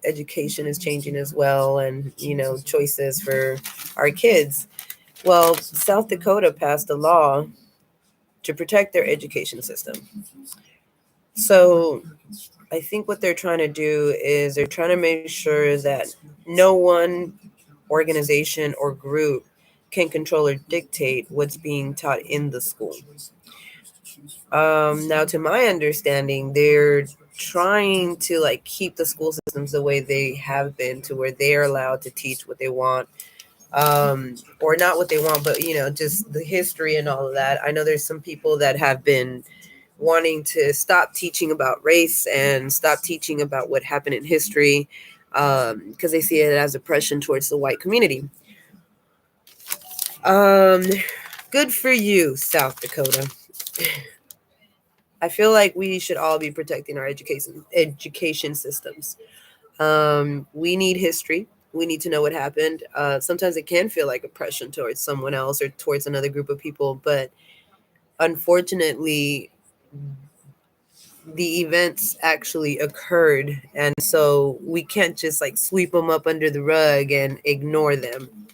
education is changing as well, and choices for our kids. Well, South Dakota passed a law to protect their education system. So I think what they're trying to do is they're trying to make sure that no one organization or group can control or dictate what's being taught in the school. Now, to my understanding, they're trying to like keep the school systems the way they have been, to where they are allowed to teach what they want, or not what they want, but just the history and all of that. I know there's some people that have been wanting to stop teaching about race and stop teaching about what happened in history, because they see it as oppression towards the white community. Um, Good for you, South Dakota. I feel like we should all be protecting our education systems. We need history. We need to know what happened. Sometimes it can feel like oppression towards someone else or towards another group of people, but unfortunately, the events actually occurred, and so we can't just like sweep them up under the rug and ignore them.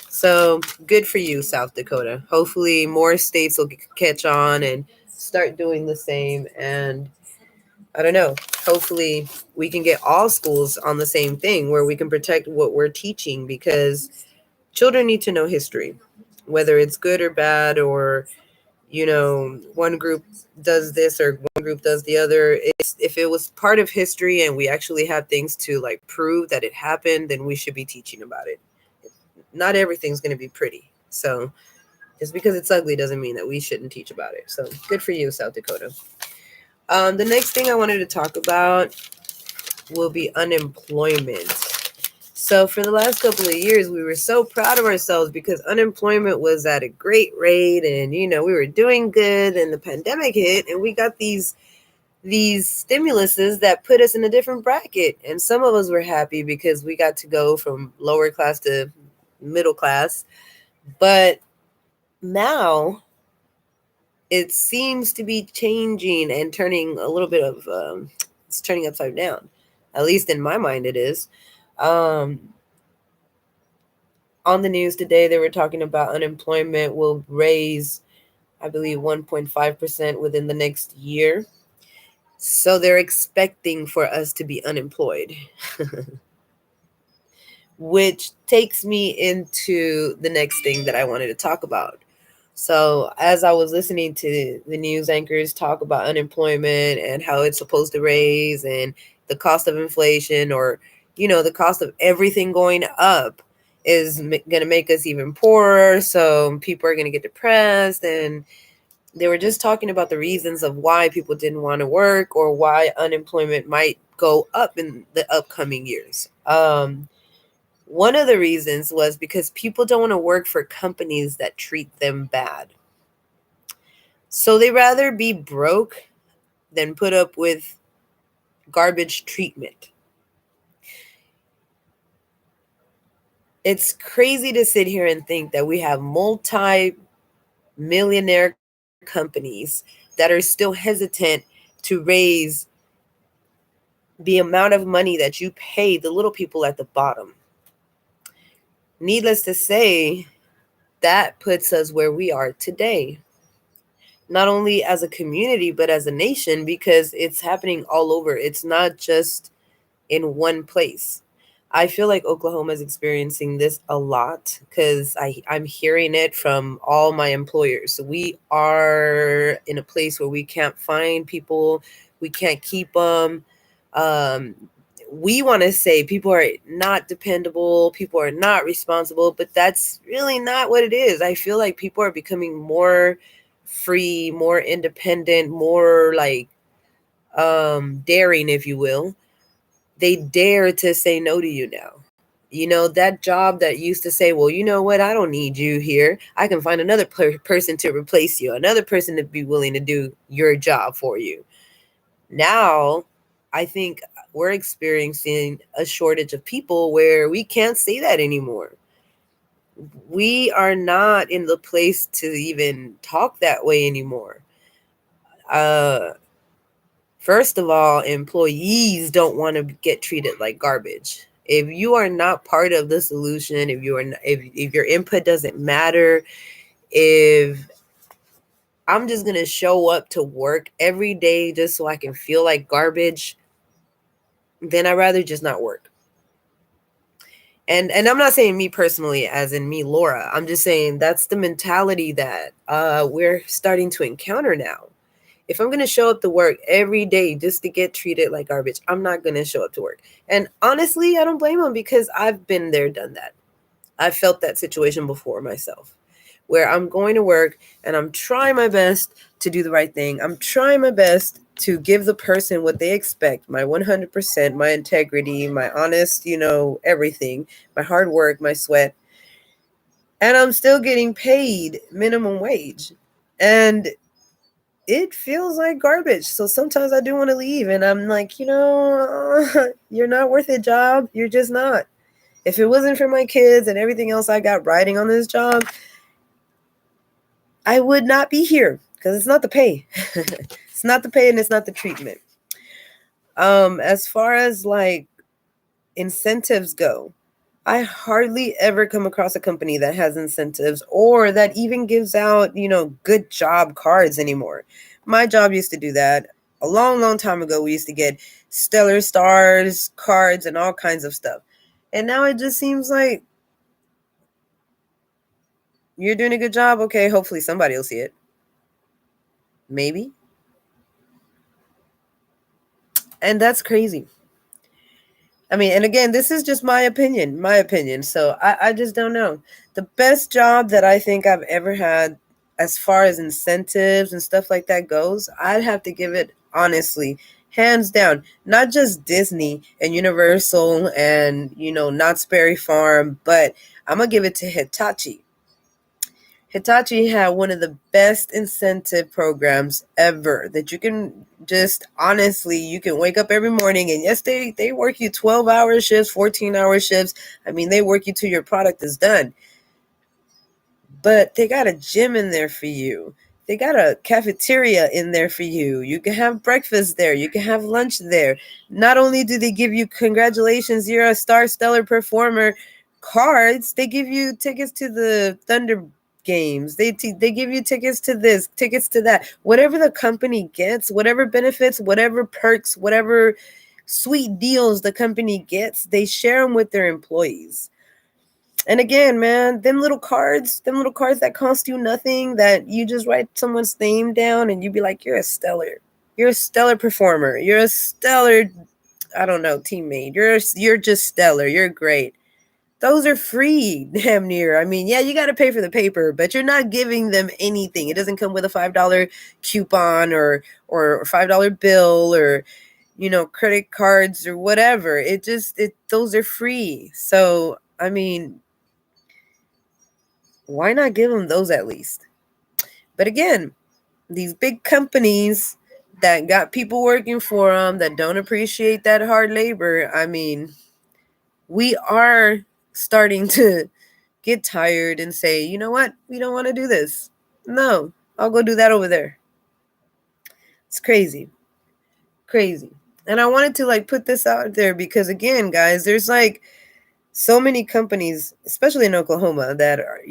So good for you, South Dakota. Hopefully more states will catch on and start doing the same. And I don't know, hopefully we can get all schools on the same thing where we can protect what we're teaching, because children need to know history, whether it's good or bad, or one group does this or one group does the other. If it was part of history and we actually have things to like prove that it happened, then we should be teaching about it. Not everything's going to be pretty. So just because it's ugly doesn't mean that we shouldn't teach about it. So good for you, South Dakota. The next thing I wanted to talk about will be unemployment. So for the last couple of years, we were so proud of ourselves because unemployment was at a great rate, and we were doing good. And the pandemic hit, and we got these stimuluses that put us in a different bracket. And some of us were happy because we got to go from lower class to middle class. But now it seems to be changing and turning a little bit of it's turning upside down. At least in my mind, it is. Um, on the news today, they were talking about unemployment will raise, I believe, 1.5% within the next year. So they're expecting for us to be unemployed, which takes me into the next thing that I wanted to talk about. So, as I was listening to the news anchors talk about unemployment and how it's supposed to raise, and the cost of inflation, or, the cost of everything going up is going to make us even poorer. So, people are going to get depressed. And they were just talking about the reasons of why people didn't want to work, or why unemployment might go up in the upcoming years. One of the reasons was because people don't want to work for companies that treat them bad. So they rather be broke than put up with garbage treatment. It's crazy to sit here and think that we have multi-millionaire companies that are still hesitant to raise the amount of money that you pay the little people at the bottom. Needless to say, that puts us where we are today. Not only as a community, but as a nation, because it's happening all over. It's not just in one place. I feel like Oklahoma is experiencing this a lot because I'm hearing it from all my employers. So we are in a place where we can't find people, we can't keep them. Um, we want to say people are not dependable, people are not responsible, but that's really not what it is. I feel like people are becoming more free, more independent, more like daring, if you will. They dare to say no to you now. That job that used to say, well, you know what, I don't need you here. I can find another person to replace you, another person to be willing to do your job for you. Now, I think we're experiencing a shortage of people where we can't say that anymore. We are not in the place to even talk that way anymore. Uh, First of all, employees don't want to get treated like garbage. If you are not part of the solution, if you are not, if your input doesn't matter, if I'm just going to show up to work every day just so I can feel like garbage, then I'd rather just not work. And I'm not saying me personally as in me, Laura. I'm just saying that's the mentality that we're starting to encounter now. If I'm going to show up to work every day just to get treated like garbage, I'm not going to show up to work. And honestly, I don't blame them because I've been there, done that. I've felt that situation before myself, where I'm going to work and I'm trying my best to do the right thing. I'm trying my best to give the person what they expect, my 100%, my integrity, my honest, everything, my hard work, my sweat. And I'm still getting paid minimum wage. And it feels like garbage. So sometimes I do want to leave and I'm like, you're not worth it, job. You're just not. If it wasn't for my kids and everything else I got riding on this job, I would not be here because it's not the pay. It's not the pay and it's not the treatment. As far as like incentives go, I hardly ever come across a company that has incentives or that even gives out, good job cards anymore. My job used to do that. A long, long time ago, we used to get stellar stars, cards, and all kinds of stuff. And now it just seems like you're doing a good job. Okay, hopefully somebody will see it. Maybe. And that's crazy. I mean, and again, this is just my opinion. So I just don't know. The best job that I think I've ever had as far as incentives and stuff like that goes, I'd have to give it honestly, hands down, not just Disney and Universal and, Knott's Berry Farm, but I'm going to give it to Hitachi. Hitachi had one of the best incentive programs ever that you can just honestly, you can wake up every morning and yes, they work you 12-hour shifts, 14-hour shifts. I mean, they work you till your product is done. But they got a gym in there for you. They got a cafeteria in there for you. You can have breakfast there. You can have lunch there. Not only do they give you congratulations, you're a star stellar performer cards, they give you tickets to the Thunder games. They give you tickets to this, tickets to that. Whatever the company gets, whatever benefits, whatever perks, whatever sweet deals the company gets, they share them with their employees. And again, man, them little cards that cost you nothing, that you just write someone's name down and you be like, you're a stellar performer. You're a stellar, I don't know, teammate. You're just stellar. You're great. Those are free, damn near. I mean, yeah, you got to pay for the paper, but you're not giving them anything. It doesn't come with a $5 coupon or $5 bill or, credit cards or whatever. Those are free. So, I mean, why not give them those at least? But again, these big companies that got people working for them that don't appreciate that hard labor, I mean, we are starting to get tired and say, you know what? We don't want to do this. No, I'll go do that over there. It's crazy. Crazy. And I wanted to put this out there because again, guys, there's so many companies, especially in Oklahoma, that are,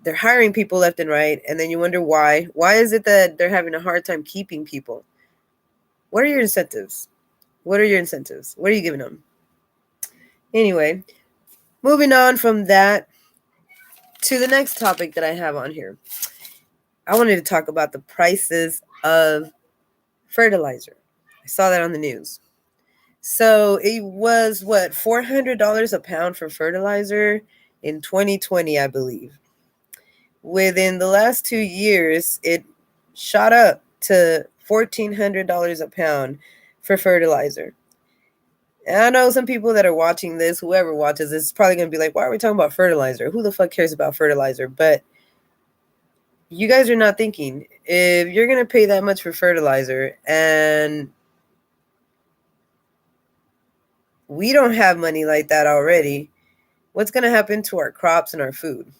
they're hiring people left and right. And then you wonder why. Why is it that they're having a hard time keeping people? What are your incentives? What are your incentives? What are you giving them? Anyway, moving on from that to the next topic that I have on here. I wanted to talk about the prices of fertilizer. I saw that on the news. So it was $400 a pound for fertilizer in 2020, I believe. Within the last 2 years, it shot up to $1,400 a pound for fertilizer. And I know some people that are watching this, whoever watches this, is probably going to be like, why are we talking about fertilizer? Who the fuck cares about fertilizer? But you guys are not thinking, if you're going to pay that much for fertilizer and we don't have money like that already, what's going to happen to our crops and our food?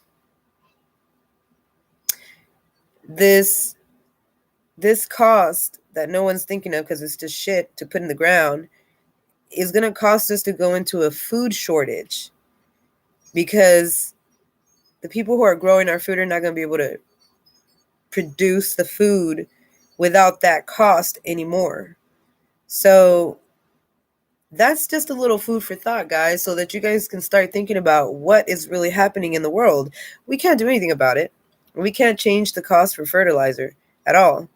This this cost that no one's thinking of because it's just shit to put in the ground is going to cost us to go into a food shortage, because the people who are growing our food are not going to be able to produce the food without that cost anymore. So that's just a little food for thought, guys, so that you guys can start thinking about what is really happening in the world. We can't do anything about it. We can't change the cost for fertilizer at all.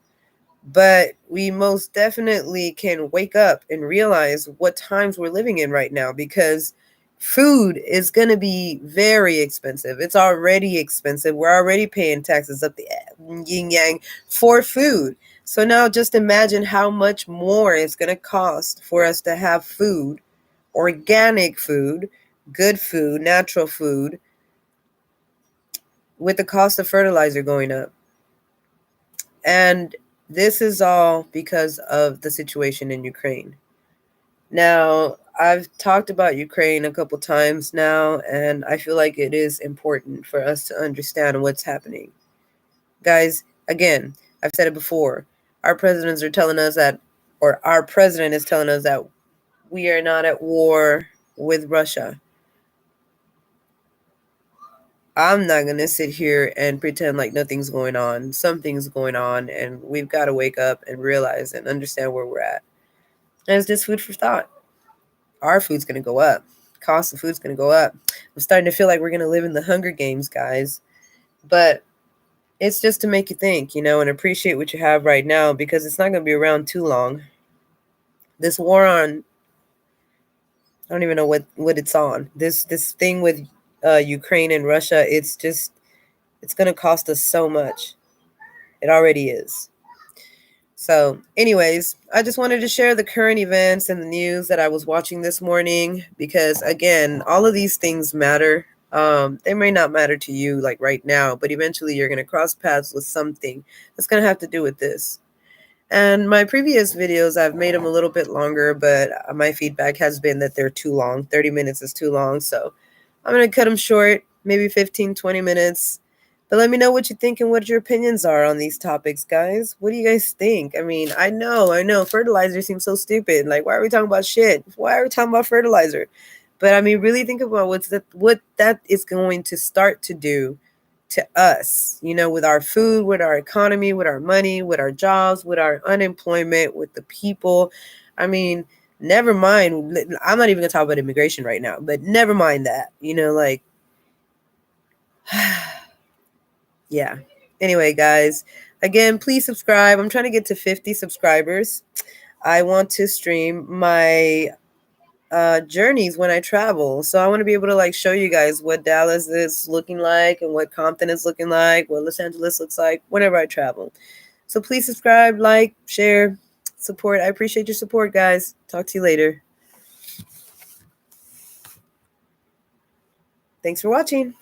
But we most definitely can wake up and realize what times we're living in right now, because food is going to be very expensive. It's already expensive. We're already paying taxes up the yin yang for food. So now just imagine how much more it's going to cost for us to have food, organic food, good food, natural food, with the cost of fertilizer going up. And this is all because of the situation in Ukraine. Now, I've talked about Ukraine a couple times now, and I feel like it is important for us to understand what's happening. Guys, again, I've said it before. Our presidents are telling us that, or our president is telling us that we are not at war with Russia. I'm not going to sit here and pretend like nothing's going on. Something's going on, and we've got to wake up and realize and understand where we're at. And it's just food for thought. Our food's going to go up. Cost of food's going to go up. I'm starting to feel like we're going to live in the Hunger Games, guys. But it's just to make you think, and appreciate what you have right now, because it's not going to be around too long. This war on, I don't even know what it's on. This thing with Ukraine and Russia, it's going to cost us so much. It already is. So anyways, I just wanted to share the current events and the news that I was watching this morning, because again, all of these things matter. They may not matter to you like right now, but eventually you're going to cross paths with something that's going to have to do with this. And my previous videos, I've made them a little bit longer, but my feedback has been that they're too long. 30 minutes is too long. So I'm going to cut them short, maybe 15, 20 minutes. But let me know what you think and what your opinions are on these topics, guys. What do you guys think? I mean, I know fertilizer seems so stupid. Like, why are we talking about shit? Why are we talking about fertilizer? But I mean, really think about what that is going to start to do to us, with our food, with our economy, with our money, with our jobs, with our unemployment, with the people. I mean, never mind. I'm not even gonna talk about immigration right now, but never mind that, yeah. Anyway, guys, again, please subscribe. I'm trying to get to 50 subscribers. I want to stream my journeys when I travel. So I want to be able to show you guys what Dallas is looking like and what Compton is looking like, what Los Angeles looks like whenever I travel. So please subscribe, like, share, support. I appreciate your support, guys. Talk to you later. Thanks for watching.